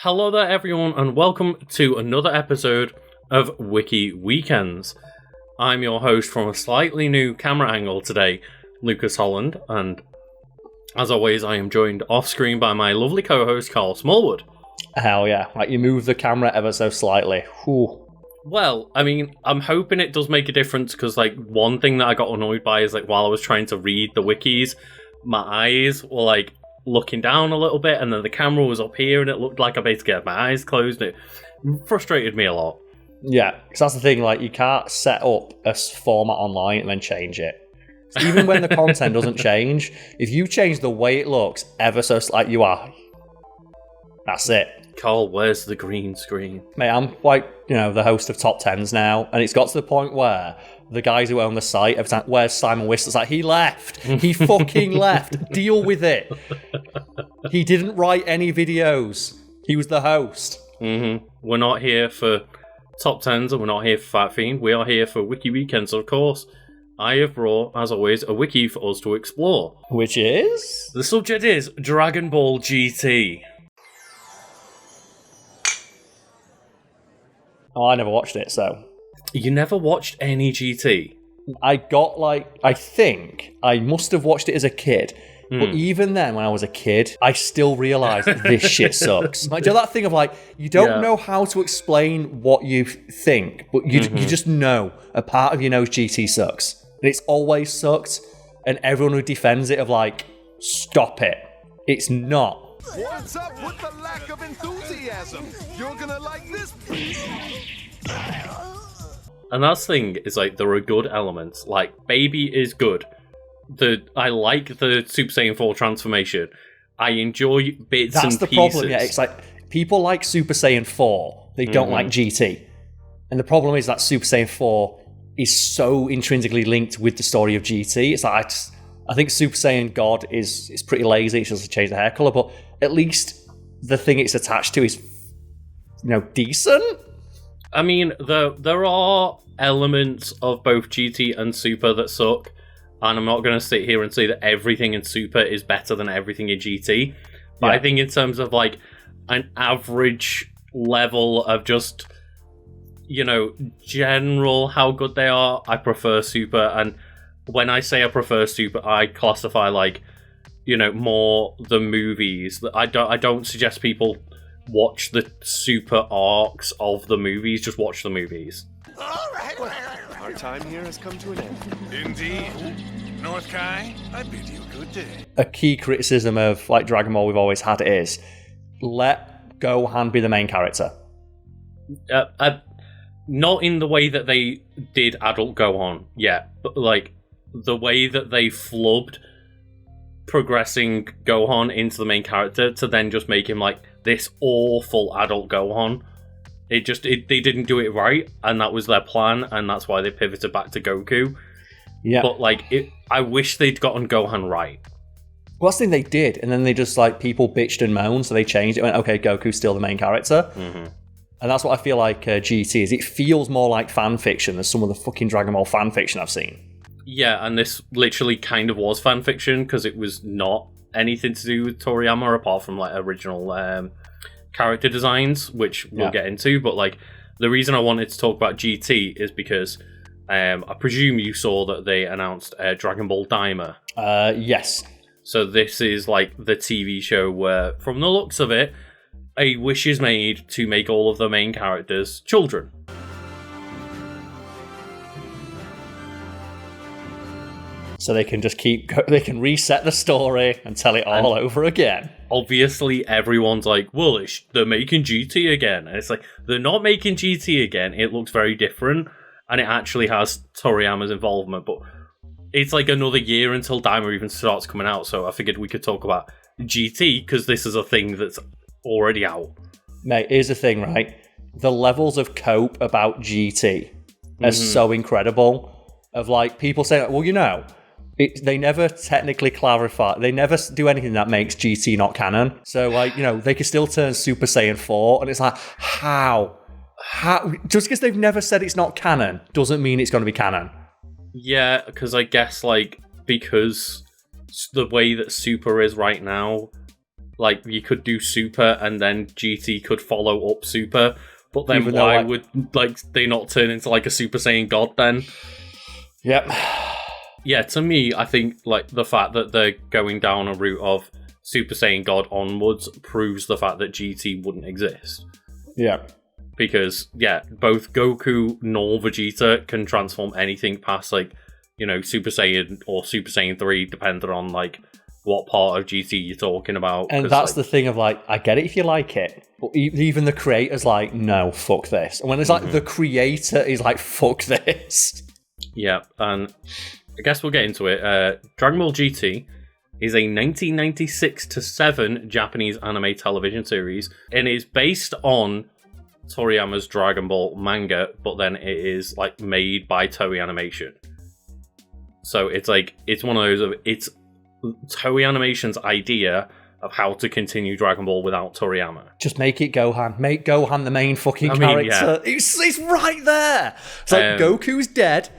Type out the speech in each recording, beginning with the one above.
Hello there everyone and welcome to another episode of Wiki Weekends. I'm your host from a slightly new camera angle today, Lucas Holland, and as always I am joined off screen by my lovely co-host Karl Smallwood. Hell yeah, like you move the camera ever so slightly. Whew. Well, I mean, I'm hoping it does make a difference because like one thing that I got annoyed by is like while I was trying to read the wikis, my eyes were like looking down a little bit and then the camera was up here and it looked like I basically had my eyes closed. It frustrated me a lot. Yeah, because that's the thing, like you can't set up a format online and then change it. So even when the content doesn't change, if you change the way it looks ever so like you are, that's it. Carl, where's the green screen? Mate, I'm like, the host of Top 10s now, and it's got to the point where the guys who own the site, every time, where's Simon Whistler's like, he left. He fucking left. Deal with it. He didn't write any videos. He was the host. Mm-hmm. We're not here for Top 10s and we're not here for Fat Fiend. We are here for Wiki Weekends, of course. I have brought, as always, a wiki for us to explore. Which is? The subject is Dragon Ball GT. Oh, I never watched it, so... You never watched any GT? I think I must have watched it as a kid. But even then, when I was a kid, I still realised this shit sucks. Like, do you know that thing of like, you don't know how to explain what you think, but you just know a part of you knows GT sucks. And it's always sucked. And everyone who defends it of like, stop it. It's not. What's up with the lack of enthusiasm? You're gonna like this. And that's the thing, is like, there are good elements. Like, Baby is good. I like the Super Saiyan 4 transformation. I enjoy bits and pieces. That's the problem, yeah. It's like, people like Super Saiyan 4, they don't like GT. And the problem is that Super Saiyan 4 is so intrinsically linked with the story of GT. It's like, I think Super Saiyan God is pretty lazy. It's just to change the hair colour, but at least the thing it's attached to is, decent. I mean, there are elements of both GT and Super that suck, and I'm not going to sit here and say that everything in Super is better than everything in GT, but I think in terms of like an average level of just, general how good they are, I prefer Super. And when I say I prefer Super, I classify like, more the movies. I don't suggest people watch the Super arcs of the movies, just watch the movies. All right. Our time here has come to an end. Indeed. North Kai, I bid you good day. A key criticism of like Dragon Ball we've always had is let Gohan be the main character. Not in the way that they did adult Gohan, but like the way that they flubbed progressing Gohan into the main character to then just make him like this awful adult Gohan. They didn't do it right, and that was their plan, and that's why they pivoted back to Goku. Yeah. But like, I wish they'd gotten Gohan right. Well, that's the thing they did, and then they just like people bitched and moaned, so they changed it. Went, okay, Goku's still the main character, and that's what I feel like GT is. It feels more like fan fiction than some of the fucking Dragon Ball fan fiction I've seen. Yeah, and this literally kind of was fan fiction because it was not anything to do with Toriyama apart from like original character designs, which we'll get into. But like, the reason I wanted to talk about GT is because I presume you saw that they announced Dragon Ball Daima. Yes. So this is like the TV show where, from the looks of it, a wish is made to make all of the main characters children. So they can just they can reset the story and tell it all over again. Obviously, everyone's like, well, they're making GT again. And it's like, they're not making GT again. It looks very different. And it actually has Toriyama's involvement. But it's like another year until Daima even starts coming out. So I figured we could talk about GT because this is a thing that's already out. Mate, here's the thing, right? The levels of cope about GT are so incredible. Of like, people saying, well, they never technically clarify. They never do anything that makes GT not canon. So, like, they could still turn Super Saiyan 4, and it's like, how? Just because they've never said it's not canon doesn't mean it's going to be canon. Yeah, because I guess, like, because the way that Super is right now, like you could do Super and then GT could follow up Super, but then Even though, why like- would like they not turn into like a Super Saiyan God then? Yep. Yeah, to me, I think like the fact that they're going down a route of Super Saiyan God onwards proves the fact that GT wouldn't exist. Yeah. Because, yeah, both Goku nor Vegeta can transform anything past, like, you know, Super Saiyan or Super Saiyan 3, depending on, like, what part of GT you're talking about. And that's the thing of, like, I get it if you like it, but even the creator's like, no, fuck this. And when it's like the creator is like, fuck this. Yeah, and I guess we'll get into it. Dragon Ball GT is a 1996-7 Japanese anime television series, and is based on Toriyama's Dragon Ball manga, but then it is like made by Toei Animation. So it's like it's one of those it's Toei Animation's idea of how to continue Dragon Ball without Toriyama. Just make it Gohan. Make Gohan the main fucking character. Yeah. It's right there. It's like Goku's dead.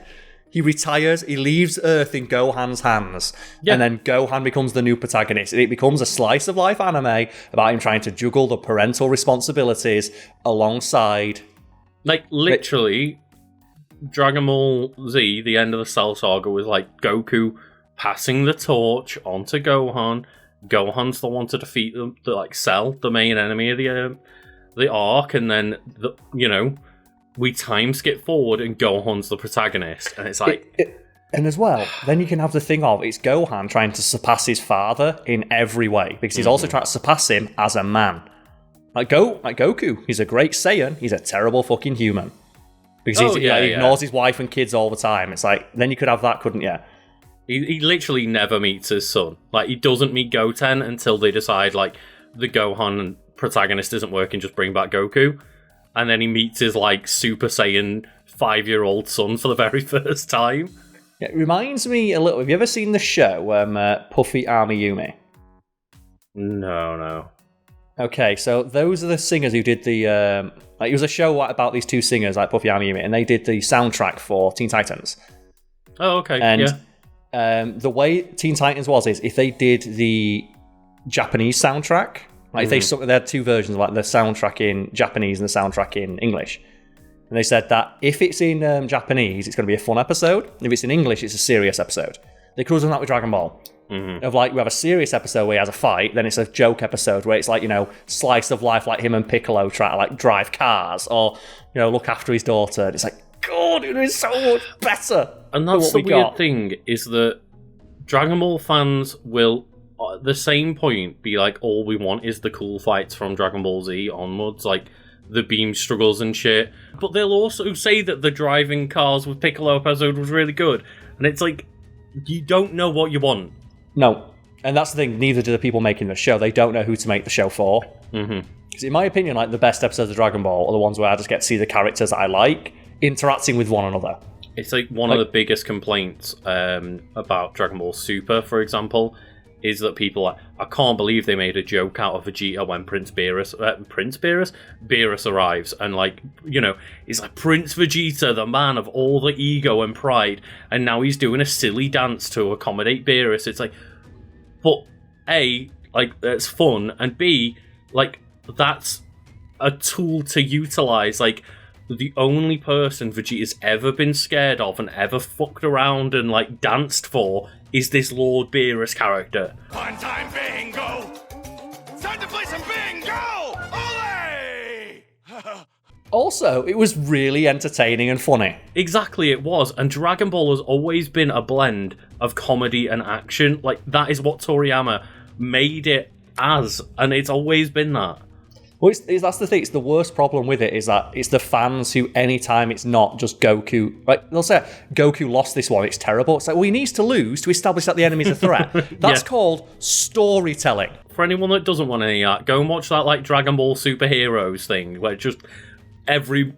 He retires, he leaves Earth in Gohan's hands, and then Gohan becomes the new protagonist. It becomes a slice of life anime about him trying to juggle the parental responsibilities alongside... Like, literally, Dragon Ball Z, the end of the Cell Saga, was like Goku passing the torch onto Gohan. Gohan's the one to defeat Cell, the main enemy of the arc, and then, we time skip forward and Gohan's the protagonist, and it's like... And as well, then you can have the thing of, it's Gohan trying to surpass his father in every way, because he's also trying to surpass him as a man. Like Goku, he's a great Saiyan, he's a terrible fucking human. Because he ignores his wife and kids all the time. It's like, then you could have that, couldn't you? He literally never meets his son. Like, he doesn't meet Goten until they decide, like, the Gohan protagonist isn't working, just bring back Goku. And then he meets his, like, Super Saiyan 5-year-old son for the very first time. Yeah, it reminds me a little... Have you ever seen the show, Puffy Army Yumi? No. Okay, so those are the singers who did the... it was a show about these two singers, like Puffy Army Yumi, and they did the soundtrack for Teen Titans. Oh, okay, and, the way Teen Titans was is if they did the Japanese soundtrack... Like they had two versions, like the soundtrack in Japanese and the soundtrack in English. And they said that if it's in Japanese, it's going to be a fun episode. If it's in English, it's a serious episode. They could have done that with Dragon Ball. Of like, we have a serious episode where he has a fight, then it's a joke episode where it's like, slice of life, like him and Piccolo try to like drive cars or, look after his daughter. And it's like, God, it is so much better. And that's the weird thing, is that Dragon Ball fans will... at the same point be like, all we want is the cool fights from Dragon Ball Z onwards, like the beam struggles and shit. But they'll also say that the driving cars with Piccolo episode was really good. And it's like, you don't know what you want. No. And that's the thing, neither do the people making the show. They don't know who to make the show for. Because in my opinion, like the best episodes of Dragon Ball are the ones where I just get to see the characters that I like interacting with one another. It's like one of the biggest complaints about Dragon Ball Super, for example, is that people are, I can't believe they made a joke out of Vegeta when Beerus arrives, and like, he's like, Prince Vegeta, the man of all the ego and pride, and now he's doing a silly dance to accommodate Beerus. It's like, but A, like, that's fun, and B, like, that's a tool to utilize. Like, the only person Vegeta's ever been scared of and ever fucked around and like danced for is this Lord Beerus character. One time bingo! It's time to play some bingo! Ole! Also, it was really entertaining and funny. Exactly, it was. And Dragon Ball has always been a blend of comedy and action. Like, that is what Toriyama made it as, and it's always been that. Well, that's the thing. It's the worst problem with it is that it's the fans who, anytime it's not just Goku, like they'll say, Goku lost this one, it's terrible. It's like, well, he needs to lose to establish that the enemy's a threat. That's called storytelling. For anyone that doesn't want any of that, go and watch that like Dragon Ball Superheroes thing, where just every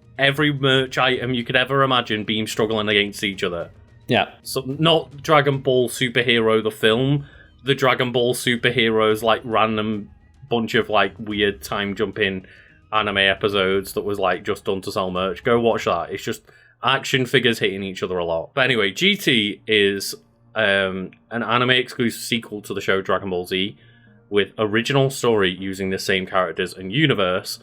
merch item you could ever imagine being struggling against each other. Yeah. So not Dragon Ball Superhero the film, the Dragon Ball Superheroes like random bunch of like weird time jumping anime episodes that was like just done to sell merch. Go watch that. It's just action figures hitting each other a lot. But anyway, GT is an anime exclusive sequel to the show Dragon Ball Z, with original story using the same characters and universe,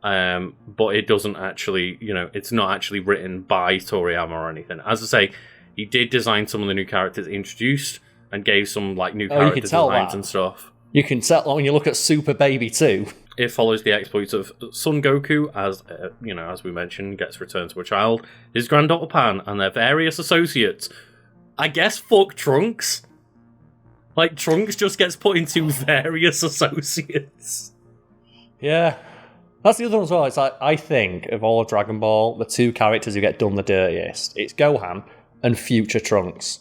but it doesn't actually, it's not actually written by Toriyama or anything. As I say, he did design some of the new characters introduced and gave some like new character designs and stuff. You can tell when you look at Super Baby 2. It follows the exploits of Son Goku, as as we mentioned, gets returned to a child, his granddaughter Pan, and their various associates. I guess fuck Trunks. Like, Trunks just gets put into various associates. Yeah. That's the other one as well. It's like, I think of all of Dragon Ball, the two characters who get done the dirtiest, it's Gohan and Future Trunks.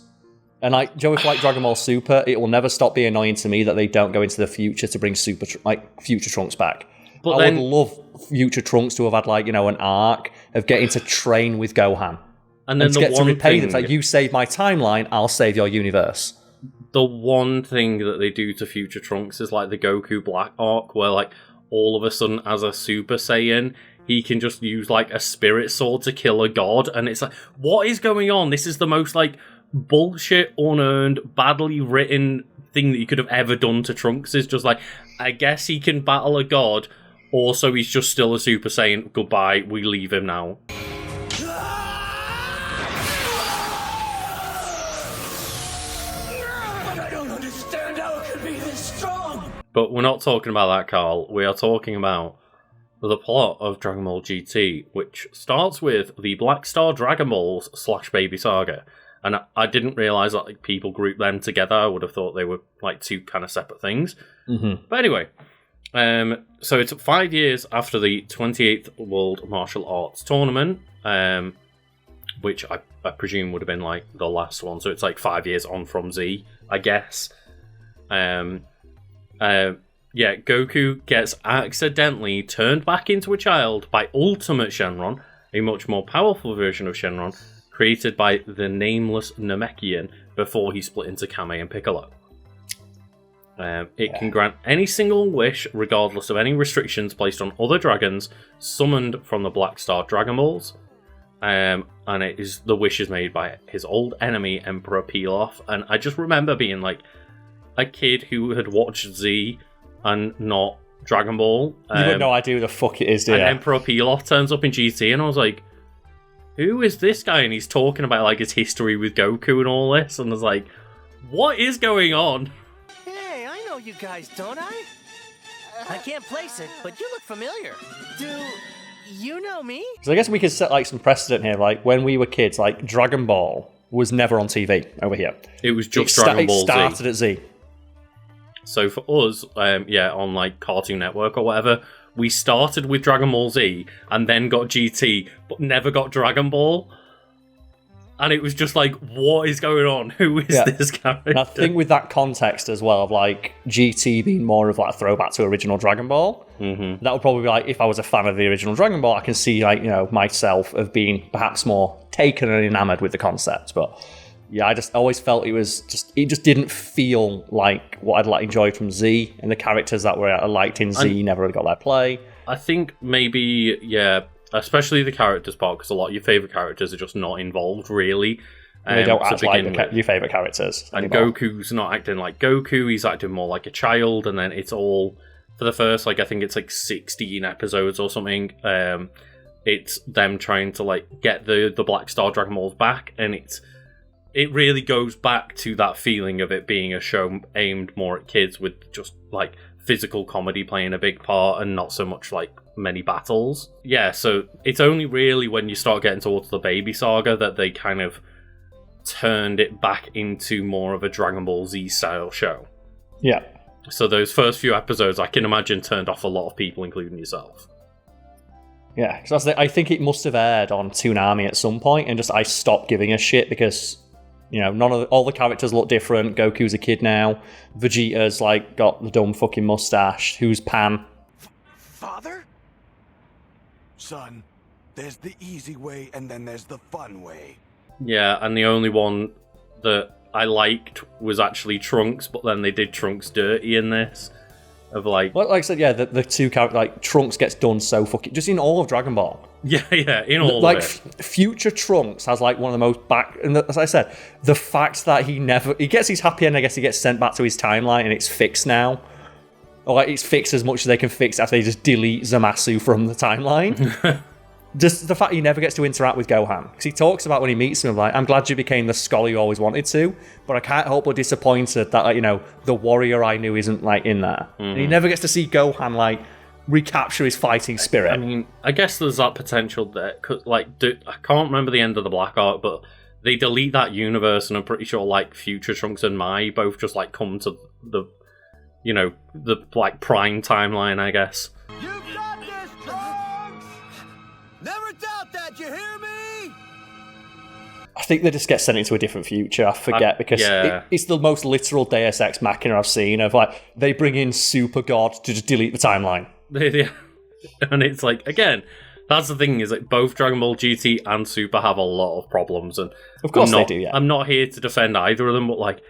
And Joe, if like Dragon Ball Super, it will never stop being annoying to me that they don't go into the future to bring Future Trunks back. But I would love Future Trunks to have had an arc of getting to train with Gohan. And then to get to repay them. It's like, you save my timeline, I'll save your universe. The one thing that they do to Future Trunks is like the Goku Black arc, where like all of a sudden as a Super Saiyan, he can just use like a spirit sword to kill a god. And it's like, what is going on? This is the most like bullshit, unearned, badly written thing that you could have ever done to Trunks. Is just like, I guess he can battle a god, also he's just still a Super Saiyan. Goodbye, we leave him now. I don't understand how it could be this strong. But we're not talking about that, Carl. We are talking about the plot of Dragon Ball GT, which starts with the Black Star Dragon Balls / Baby Saga. And I didn't realise that like people grouped them together. I would have thought they were like two kind of separate things. Mm-hmm. But anyway, so it's 5 years after the 28th World Martial Arts Tournament, which I presume would have been like the last one. So it's like 5 years on from Z, I guess. Goku gets accidentally turned back into a child by Ultimate Shenron, a much more powerful version of Shenron, created by the nameless Namekian before he split into Kame and Piccolo. It can grant any single wish, regardless of any restrictions placed on other dragons summoned from the Black Star Dragon Balls. And the wish is made by his old enemy, Emperor Pilaf. And I just remember being like a kid who had watched Z and not Dragon Ball. You have no idea who the fuck it is, do you? And Emperor Pilaf turns up in GT, and I was like, who is this guy? And he's talking about like his history with Goku and all this, and I was like, what is going on? Hey, I know you guys, don't I? I can't place it, but you look familiar. Do you know me? So I guess we could set like some precedent here. Like when we were kids, like Dragon Ball was never on TV over here. It was just Dragon Ball Z. It started at Z. So for us, on like Cartoon Network or whatever, we started with Dragon Ball Z and then got GT, but never got Dragon Ball. And it was just like, what is going on? Who is this character? And I think with that context as well, of like GT being more of like a throwback to original Dragon Ball, that would probably be like, if I was a fan of the original Dragon Ball, I can see like, myself of being perhaps more taken and enamored with the concept. But yeah, I just always felt it just didn't feel like what I'd enjoyed from Z, and the characters that I liked in Z never really got their play. I think maybe, especially the characters part, because a lot of your favourite characters are just not involved, really. They don't act like your favourite characters anymore. And Goku's not acting like Goku, he's acting more like a child, and then it's all, for the first, I think it's 16 episodes or something, it's them trying to, get the Black Star Dragon Balls back, and it really goes back to that feeling of it being a show aimed more at kids with just, physical comedy playing a big part and not so much, many battles. Yeah, so it's only really when you start getting towards the Baby Saga that they kind of turned it back into more of a Dragon Ball Z style show. Yeah. So those first few episodes, I can imagine, turned off a lot of people, including yourself. Yeah, because I think it must have aired on Toonami at some point, and I stopped giving a shit because, all the characters look different. Goku's a kid now. Vegeta's got the dumb fucking mustache. Who's Pan? Father? Son, there's the easy way and then there's the fun way. Yeah, and the only one that I liked was actually Trunks, but then they did Trunks dirty in this. Well, like I said, yeah, the two characters, Trunks gets done so fucking... Just in all of Dragon Ball. Yeah, in all of it. Future Trunks has, one of the most back... And as I said, the fact that he gets his happy end, I guess he gets sent back to his timeline and it's fixed now. or like it's fixed as much as they can fix after they just delete Zamasu from the timeline. Just the fact he never gets to interact with Gohan. Because he talks about when he meets him, like, I'm glad you became the scholar you always wanted to, but I can't help but disappointed that, like, you know, the warrior I knew isn't, like, in there. And he never gets to see Gohan, like, recapture his fighting spirit. I mean, I guess there's that potential there. Cause, like, I can't remember the end of the Black Arc, but they delete that universe, and I'm pretty sure, like, Future Trunks and Mai both just, like, come to the, you know, the, like, prime timeline, I guess. You've got this, Trunks! Never doubt that, you hear me? I think they just get sent into a different future. I forget, because it's the most literal Deus Ex Machina I've seen, of, like, they bring in Super God to just delete the timeline. And it's like, again, that's the thing, is like both Dragon Ball GT and Super have a lot of problems, and of course they do. Yeah, I'm not here to defend either of them, but like,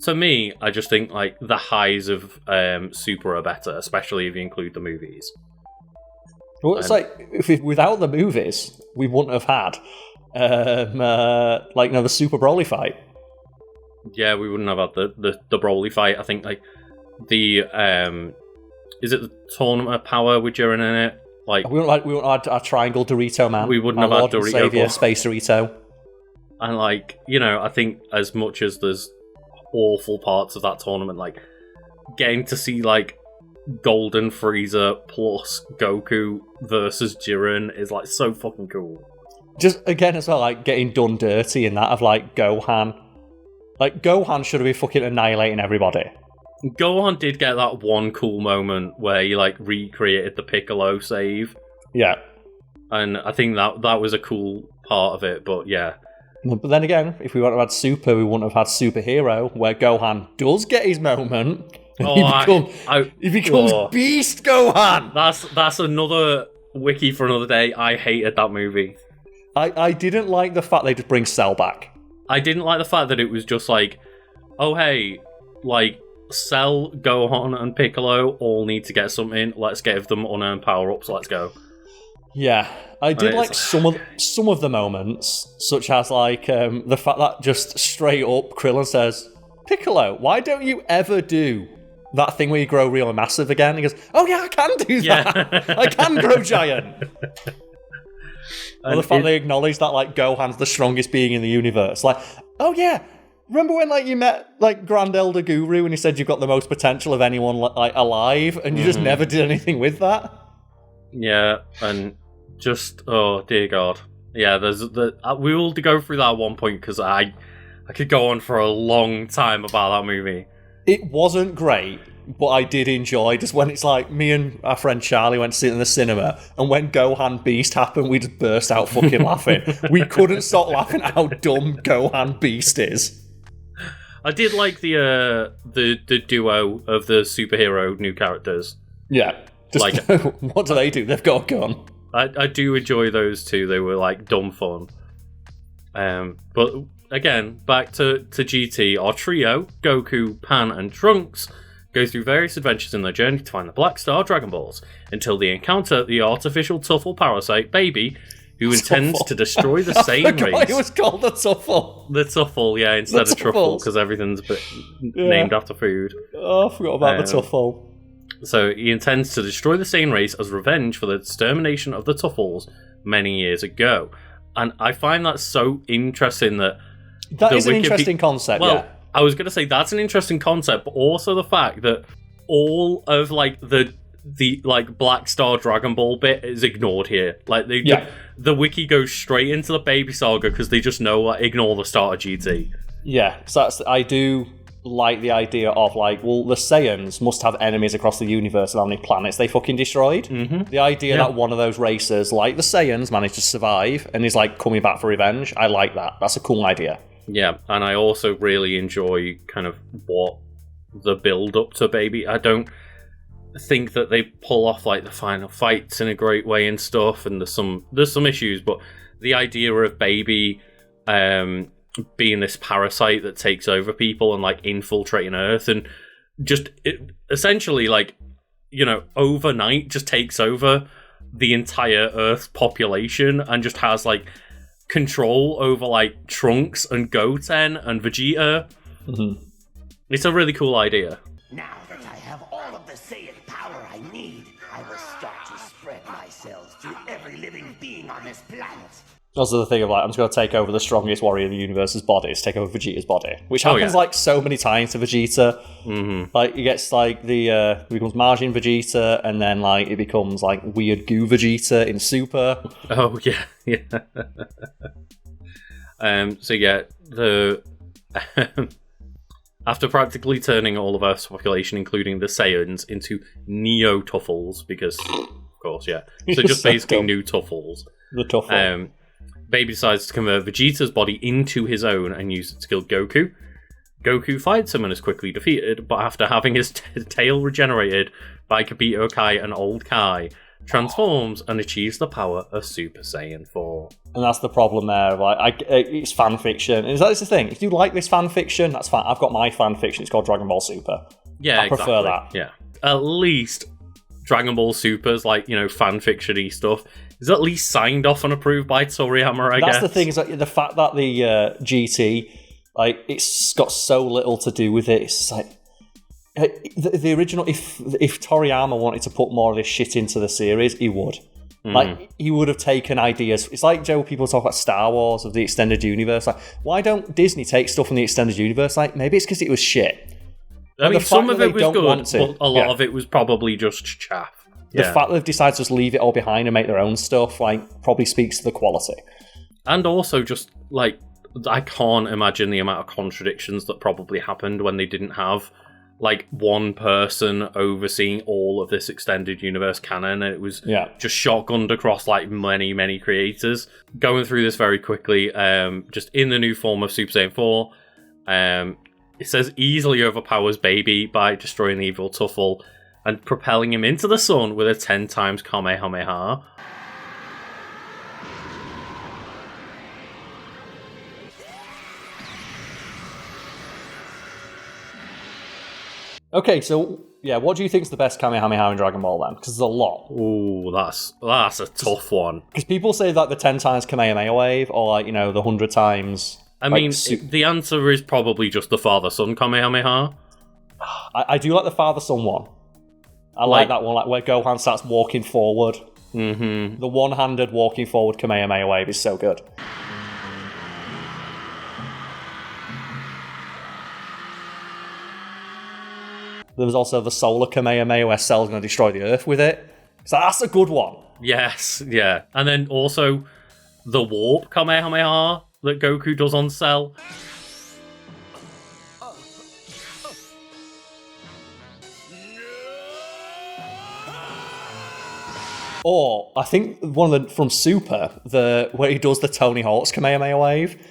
to me, I just think like the highs of Super are better, especially if you include the movies. Well, it's like without the movies, we wouldn't have had like, you know, the Super Broly fight. Yeah, we wouldn't have had the Broly fight. I think like the is it the Tournament of Power with Jiren in it? Like we wouldn't have our Triangle Dorito man. We wouldn't have had Dorito. Savior, Space Dorito. And like, you know, I think as much as there's awful parts of that tournament, like getting to see like Golden Frieza plus Goku versus Jiren is like so fucking cool. Just again as well, like getting done dirty in that of like Gohan. Like Gohan should have been fucking annihilating everybody. Gohan did get that one cool moment where he like recreated the Piccolo save. Yeah. And I think that was a cool part of it, but yeah. But then again, if we wouldn't have had Super, we wouldn't have had Superhero, where Gohan does get his moment. He becomes Beast Gohan! That's another wiki for another day. I hated that movie. I didn't like the fact they just bring Cell back. I didn't like the fact that it was just like, oh hey, like, Cell, Gohan, and Piccolo all need to get something. Let's give them unearned power-ups. Let's go. Yeah, I did like some of the moments, such as like the fact that just straight up Krillin says, "Piccolo, why don't you ever do that thing where you grow real massive again?" He goes, "Oh yeah, I can do that. I can grow giant." And the fact they acknowledge that like Gohan's the strongest being in the universe, like, oh yeah. Remember when, like, you met, like, Grand Elder Guru and he said you've got the most potential of anyone, like, alive, and you just never did anything with that? Yeah, and just, oh, dear God. Yeah, we will go through that at one point, because I could go on for a long time about that movie. It wasn't great, but I did enjoy, just when it's like, me and our friend Charlie went to sit in the cinema, and when Gohan Beast happened, we just burst out fucking laughing. We couldn't stop laughing at how dumb Gohan Beast is. I did like the duo of the superhero new characters. Yeah. Just like, what do they do? They've got a gun. I do enjoy those two. They were like dumb fun. But again, back to GT, our trio, Goku, Pan, and Trunks, go through various adventures in their journey to find the Black Star Dragon Balls until they encounter the artificial Tuffle parasite Baby, who intends to destroy the same race. It was called the Tuffle. The Tuffle, yeah, instead of Truffle, because everything's named after food. Oh, I forgot about the Tuffle. So he intends to destroy the same race as revenge for the extermination of the Tuffles many years ago. And I find that so interesting that... That is an interesting concept, yeah. I was going to say that's an interesting concept, but also the fact that all of like the like Black Star Dragon Ball bit is ignored here. Like the wiki goes straight into the Baby Saga because they just know ignore the start of GT. Yeah, so I do like the idea of like, well, the Saiyans must have enemies across the universe and how many planets they fucking destroyed. Mm-hmm. The idea that one of those races, like the Saiyans, managed to survive and is like coming back for revenge, I like that. That's a cool idea. Yeah, and I also really enjoy kind of what the build up to Baby. I don't think that they pull off like the final fights in a great way and stuff, and there's some issues, but the idea of Baby being this parasite that takes over people and like infiltrating Earth and just essentially like, you know, overnight just takes over the entire Earth population and just has like control over like Trunks and Goten and Vegeta. Mm-hmm. It's a really cool idea. Now that I have all of the Saiyan power I need, I will start to spread my cells to every living being on this planet. Also the thing of like, I'm just going to take over the strongest warrior in the universe's body, take over Vegeta's body, which happens like so many times to Vegeta. Mm-hmm. Like he gets like he becomes Majin Vegeta, and then like it becomes like weird goo Vegeta in Super. Oh yeah, yeah. So yeah, after practically turning all of Earth's population, including the Saiyans, into Neo-Tuffles, because of course, yeah, so just basically new Tuffles. The Tuffle. Baby decides to convert Vegeta's body into his own and use it to kill Goku. Goku fights him and is quickly defeated, but after having his tail regenerated by Kabito Kai and Old Kai, transforms and achieves the power of Super Saiyan 4. And that's the problem there. Like, it's fan fiction. And that's the thing. If you like this fan fiction, that's fine. I've got my fan fiction. It's called Dragon Ball Super. Yeah, I prefer that. Yeah, at least Dragon Ball Super's like fan fiction-y stuff is at least signed off and approved by Toriyama. I guess that's the thing. Is like the fact that the GT, like, it's got so little to do with it. It's like the original. If Toriyama wanted to put more of this shit into the series, he would. Like, he would have taken ideas. It's like, Joe, people talk about Star Wars of the extended universe. Like, why don't Disney take stuff from the extended universe? Like, maybe it's because it was shit. I mean, some of it was good, but a lot of it was probably just chaff. The fact that they've decided to just leave it all behind and make their own stuff, like, probably speaks to the quality. And also, just, like, I can't imagine the amount of contradictions that probably happened when they didn't have, like, one person overseeing all of this extended universe canon, and it was just shotgunned across, like, many, many creators. Going through this very quickly, just in the new form of Super Saiyan 4, it says easily overpowers Baby by destroying the evil Tuffle and propelling him into the sun with a 10 times Kamehameha. Okay, so yeah, what do you think is the best Kamehameha in Dragon Ball then? Because there's a lot. Ooh, that's a tough one. Because people say like the 10 times Kamehameha wave, or like, the 100 times. I mean, the answer is probably just the father-son Kamehameha. I do like the father-son one. I like that one, like where Gohan starts walking forward. Mm-hmm. The one-handed walking forward Kamehameha wave is so good. There was also the solar Kamehameha where Cell's going to destroy the Earth with it. So that's a good one. Yes, yeah. And then also the warp Kamehameha that Goku does on Cell. Or I think one of from Super, where he does the Tony Hawk's Kamehameha wave.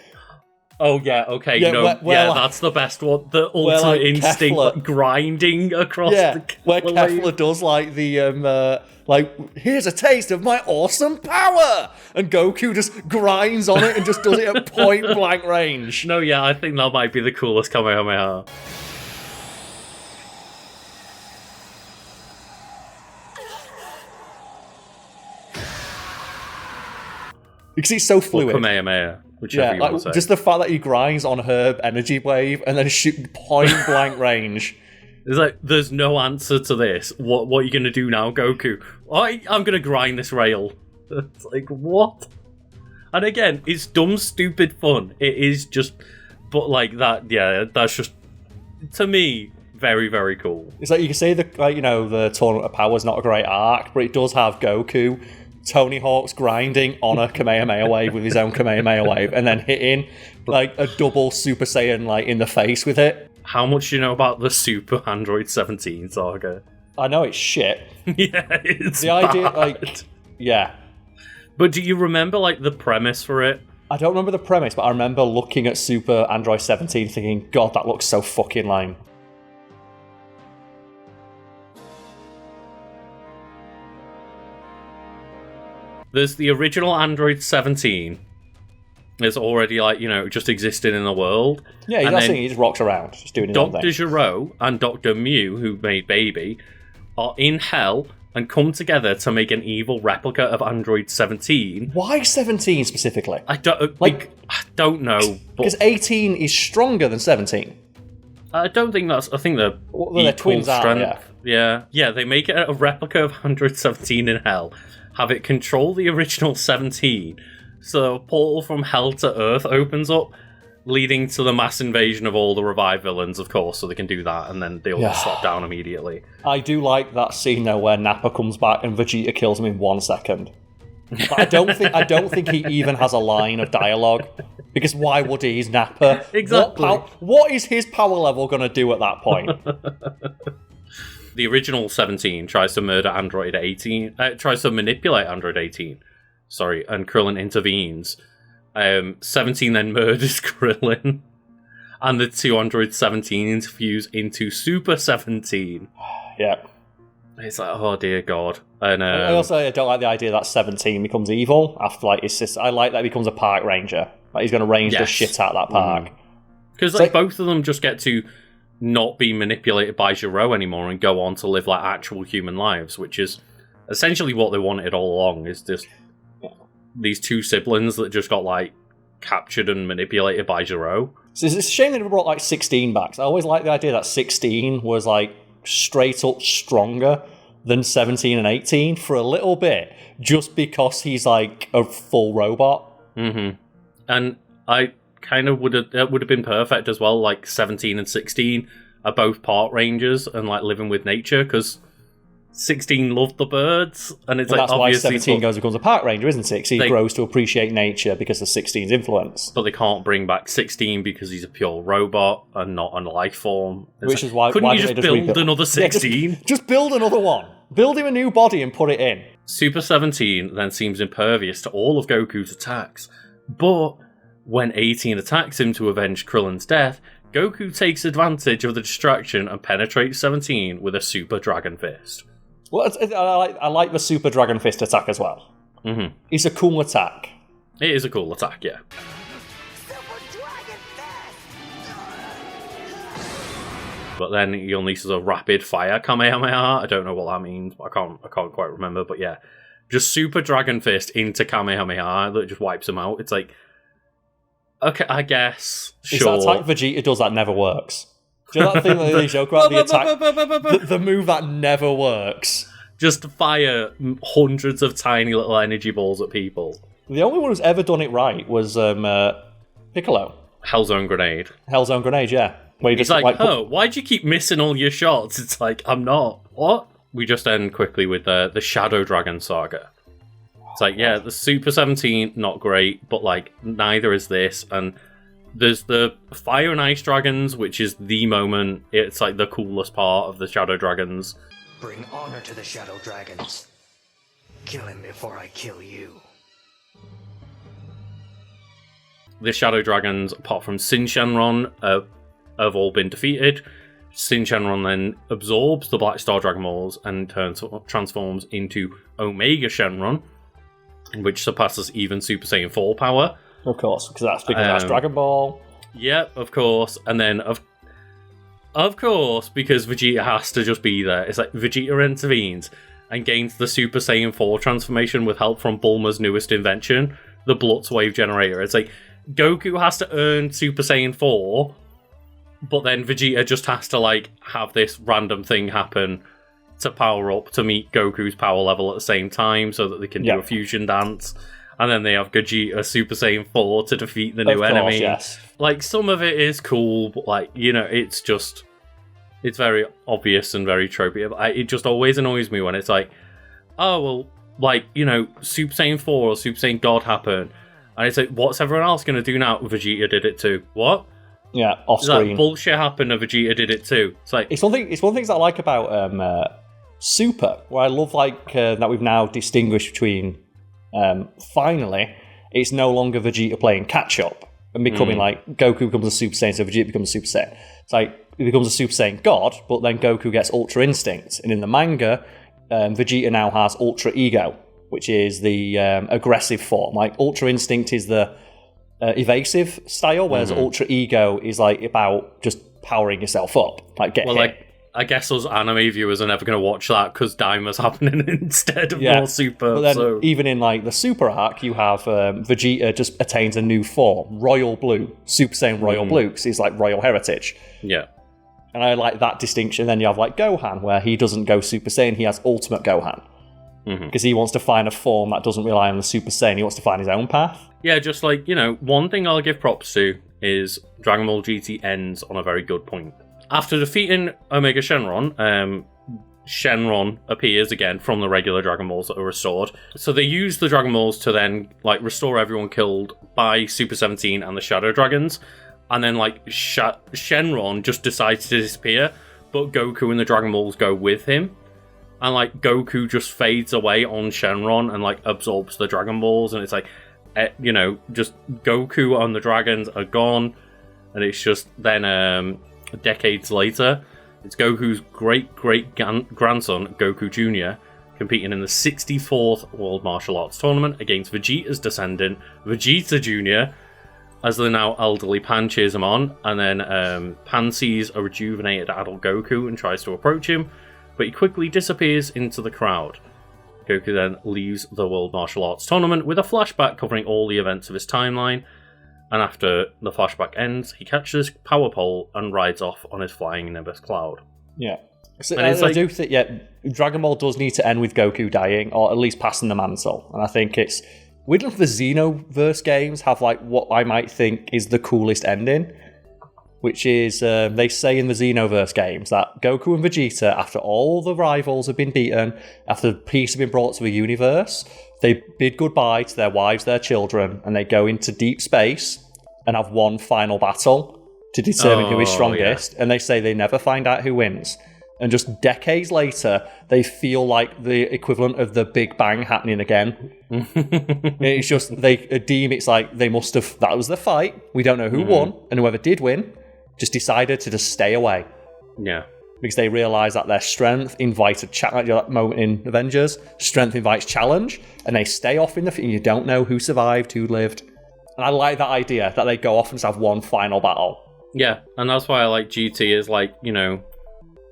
Oh yeah, okay, that's the best one. The ultimate instinct like, grinding across the where Kefla does like the here's a taste of my awesome power, and Goku just grinds on it and just does it at point blank range. No, yeah, I think that might be the coolest Kamehameha. Because he's so fluid. Or Kamehameha. Whichever you want to say. Just the fact that he grinds on her energy wave and then shoot point blank range. It's like, there's no answer to this. What are you going to do now, Goku? I'm going to grind this rail. It's like, what? And again, it's dumb, stupid fun. It is just, but like that, that's just, to me, very, very cool. It's like, you can say the Tournament of Power is not a great arc, but it does have Goku, Tony Hawk's grinding on a Kamehameha wave with his own Kamehameha wave, and then hitting like a double Super Saiyan like in the face with it. How much do you know about the Super Android 17 saga? I know it's shit. Yeah, it's the idea, yeah. But do you remember like the premise for it? I don't remember the premise, but I remember looking at Super Android 17 thinking, God, that looks so fucking lame. There's the original Android 17. It's already just existed in the world. Yeah, he's not saying he just rocks around, just doing his own thing. Dr. Gero and Dr. Mew, who made Baby, are in hell and come together to make an evil replica of Android 17. Why 17 specifically? I don't know. Because 18 is stronger than 17. I don't think that's. I think they're twins strength. Are, Yeah, they make it a replica of 117 in Hell, have it control the original 17, so a portal from Hell to Earth opens up, leading to the mass invasion of all the revived villains, of course, so they can do that, and then they'll slap down immediately. I do like that scene, though, where Nappa comes back and Vegeta kills him in 1 second. But I don't think he even has a line of dialogue, because why would he? He's Nappa. Exactly. What is his power level going to do at that point? The original 17 tries to murder Android 18, tries to manipulate Android 18, and Krillin intervenes. 17 then murders Krillin, and the 2 androids 17 interfuse into Super 17. Yeah. It's like, oh dear God. And I don't like the idea that 17 becomes evil after, like, it's just, I like that he becomes a park ranger. Like, he's going to range the shit out of that park. Because both of them just get to not be manipulated by Gero anymore and go on to live like actual human lives, which is essentially what they wanted all along, is just these 2 siblings that just got like captured and manipulated by Gero. So it's a shame they never brought like 16 back. I always liked the idea that 16 was like straight up stronger than 17 and 18 for a little bit, just because he's like a full robot. Mm-hmm. And I kind of would have been perfect as well. Like 17 and 16 are both park rangers and like living with nature, because 16 loved the birds, and it's like that's obviously why 17 goes becomes a park ranger, isn't it? He grows to appreciate nature because of 16's influence. But they can't bring back 16 because he's a pure robot and not a life form. Which is why couldn't why you just build another 16? Yeah, just build another one. Build him a new body and put it in. Super 17 then seems impervious to all of Goku's attacks, but when 18 attacks him to avenge Krillin's death, Goku takes advantage of the distraction and penetrates 17 with a Super Dragon Fist. Well, I like the Super Dragon Fist attack as well. Mm-hmm. It's a cool attack. It is a cool attack, yeah. Super Dragon Fist! But then he unleashes a rapid fire Kamehameha. I don't know what that means. I can't quite remember. But yeah, just Super Dragon Fist into Kamehameha that just wipes him out. It's like, okay, I guess, sure. It's that attack Vegeta does that never works. Do you know that thing that they joke about, the attack? The move that never works. Just fire hundreds of tiny little energy balls at people. The only one who's ever done it right was Piccolo. Hellzone Grenade. Hellzone Grenade, yeah. Where He's like, why'd you keep missing all your shots? It's like, I'm not. What? We just end quickly with the Shadow Dragon saga. It's like, yeah, the Super 17, not great, but like, neither is this, and there's the Fire and Ice Dragons, which is the moment. It's like the coolest part of the Shadow Dragons. Bring honor to the Shadow Dragons. Kill him before I kill you. The Shadow Dragons, apart from Sin Shenron, have all been defeated. Sin Shenron then absorbs the Black Star Dragon Balls and transforms into Omega Shenron, which surpasses even Super Saiyan 4 power. Of course, because that's Dragon Ball. Yep, of course. And then, of course, because Vegeta has to just be there. It's like Vegeta intervenes and gains the Super Saiyan 4 transformation with help from Bulma's newest invention, the Blutz Wave Generator. It's like Goku has to earn Super Saiyan 4, but then Vegeta just has to like have this random thing happen to power up to meet Goku's power level at the same time so that they can do a fusion dance. And then they have Gogeta Super Saiyan 4 to defeat the new enemy. Yes. Like, some of it is cool, but, like, you know, it's just... It's very obvious and very tropey. It just always annoys me when it's like, oh, well, like, you know, Super Saiyan 4 or Super Saiyan God happened. And it's like, what's everyone else going to do now? Vegeta did it too. What? Yeah, off screen. That bullshit happened and Vegeta did it too. It's like... It's one of the things I like about Super, where I love, like, that we've now distinguished between... finally, it's no longer Vegeta playing catch-up and becoming like Goku becomes a Super Saiyan, so Vegeta becomes a Super Saiyan. It's like he becomes a Super Saiyan God, but then Goku gets Ultra Instinct. And in the manga, Vegeta now has Ultra Ego, which is the aggressive form. Like Ultra Instinct is the evasive style, whereas Ultra Ego is like about just powering yourself up, like get hit. Like, I guess us anime viewers are never going to watch that because Daima's happening instead of more Super. But then, even in like the Super arc, you have Vegeta just attains a new form, Royal Blue, Super Saiyan Royal Blue, because he's like royal heritage. Yeah. And I like that distinction. Then you have like Gohan, where he doesn't go Super Saiyan, he has Ultimate Gohan. Because he wants to find a form that doesn't rely on the Super Saiyan, he wants to find his own path. Yeah, just like, one thing I'll give props to is Dragon Ball GT ends on a very good point. After defeating Omega Shenron, Shenron appears again from the regular Dragon Balls that are restored. So they use the Dragon Balls to then like restore everyone killed by Super 17 and the Shadow Dragons. And then like Shenron just decides to disappear, but Goku and the Dragon Balls go with him. And like Goku just fades away on Shenron and like absorbs the Dragon Balls, and it's like, just Goku and the dragons are gone, and it's just then decades later, it's Goku's great-great-grandson, Goku Jr., competing in the 64th World Martial Arts Tournament against Vegeta's descendant, Vegeta Jr., as the now elderly Pan cheers him on, and then Pan sees a rejuvenated adult Goku and tries to approach him, but he quickly disappears into the crowd. Goku then leaves the World Martial Arts Tournament with a flashback covering all the events of his timeline, and after the flashback ends, he catches Power Pole and rides off on his flying Nimbus cloud. Yeah. So, I do think, Dragon Ball does need to end with Goku dying, or at least passing the mantle, and I think it's... We don't know if the Xenoverse games have like what I might think is the coolest ending, which is, they say in the Xenoverse games that Goku and Vegeta, after all the rivals have been beaten, after peace has been brought to the universe, they bid goodbye to their wives, their children, and they go into deep space and have one final battle to determine who is strongest, and they say they never find out who wins. And just decades later, they feel like the equivalent of the Big Bang happening again. It's just, they deem it's like they must have, that was the fight, we don't know who won, and whoever did win just decided to just stay away. Yeah. Because they realise that their strength invited challenge, that moment in Avengers, strength invites challenge, and they stay off in the field. You don't know who survived, who lived. And I like that idea, that they go off and just have one final battle. Yeah, and that's why I like GT is like,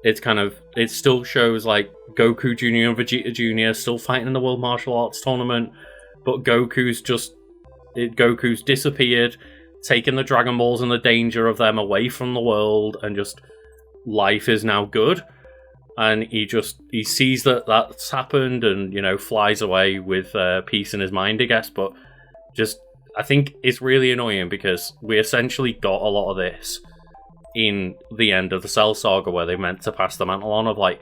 it's kind of, it still shows like Goku Jr. and Vegeta Jr. still fighting in the World Martial Arts Tournament, but Goku's disappeared, taking the Dragon Balls and the danger of them away from the world, and just life is now good. And he sees that that's happened and, flies away with peace in his mind, I guess. But just, I think it's really annoying because we essentially got a lot of this in the end of the Cell Saga, where they meant to pass the mantle on, of like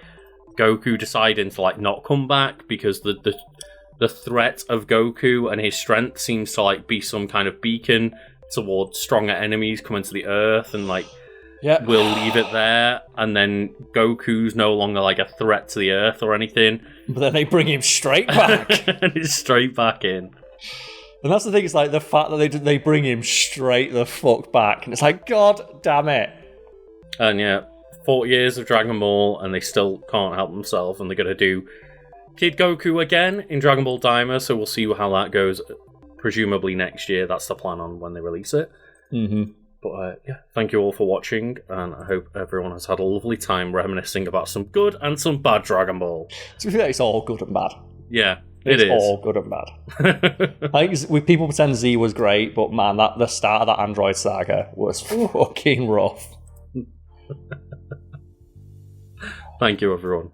Goku deciding to like not come back because the threat of Goku and his strength seems to like be some kind of beacon towards stronger enemies coming to the Earth, and like we'll leave it there, and then Goku's no longer like a threat to the Earth or anything. But then they bring him straight back. And he's straight back in. And that's the thing, it's like the fact that they bring him straight the fuck back, and it's like, God damn it. And 40 years of Dragon Ball, and they still can't help themselves, and they're going to do Kid Goku again in Dragon Ball Daima, so we'll see how that goes. Presumably next year, that's the plan on when they release it. But thank you all for watching, and I hope everyone has had a lovely time reminiscing about some good and some bad Dragon Ball. To be fair, it's all good and bad. Yeah, it's all good and bad. I think with people pretend Z was great, but man, the start of that Android saga was fucking rough. Thank you, everyone.